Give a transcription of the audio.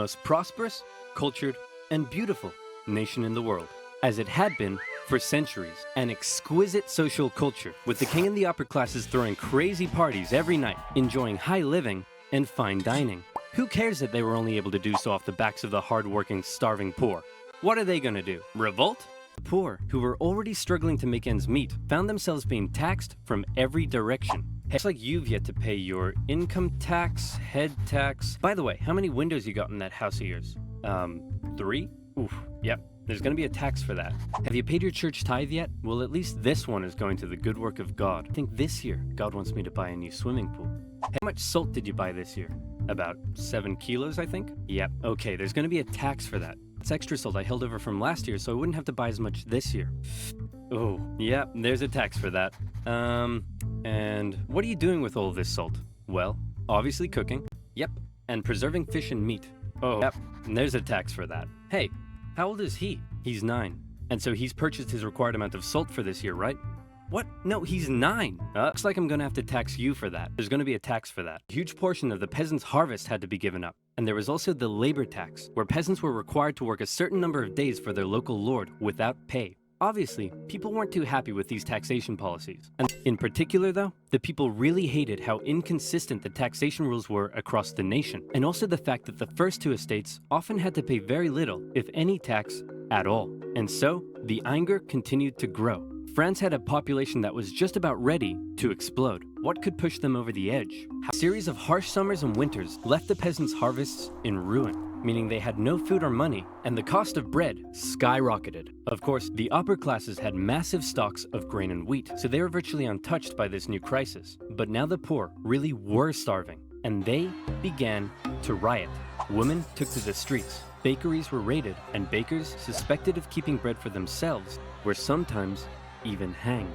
most prosperous, cultured, and beautiful nation in the world, as it had been for centuries. An exquisite social culture, with the king and the upper classes throwing crazy parties every night, enjoying high living and fine dining. Who cares that they were only able to do so off the backs of the hard-working, starving poor? What are they gonna do? Revolt? The poor, who were already struggling to make ends meet, found themselves being taxed from every direction. It's like you've yet to pay your income tax, head tax. By the way, how many windows you got in that house of yours? 3? Oof, yep. There's gonna be a tax for that. Have you paid your church tithe yet? Well, at least this one is going to the good work of God. I think this year, God wants me to buy a new swimming pool. How much salt did you buy this year? About 7 kilos, I think? Yep. Okay, there's gonna be a tax for that. It's extra salt I held over from last year, so I wouldn't have to buy as much this year. Oh, yeah, there's a tax for that. And what are you doing with all of this salt? Well, obviously cooking. Yep. And preserving fish and meat. Oh, yep. And there's a tax for that. Hey, how old is he? He's 9. And so he's purchased his required amount of salt for this year, right? What? No, he's 9. Looks like I'm gonna have to tax you for that. There's gonna be a tax for that. A huge portion of the peasants' harvest had to be given up. And there was also the labor tax, where peasants were required to work a certain number of days for their local lord without pay. Obviously, people weren't too happy with these taxation policies. And in particular though, the people really hated how inconsistent the taxation rules were across the nation. And also the fact that the first 2 estates often had to pay very little, if any tax at all. And so, the anger continued to grow. France had a population that was just about ready to explode. What could push them over the edge? A series of harsh summers and winters left the peasants' harvests in ruin, meaning they had no food or money, and the cost of bread skyrocketed. Of course, the upper classes had massive stocks of grain and wheat, so they were virtually untouched by this new crisis. But now the poor really were starving, and they began to riot. Women took to the streets, bakeries were raided, and bakers suspected of keeping bread for themselves were sometimes even hanged.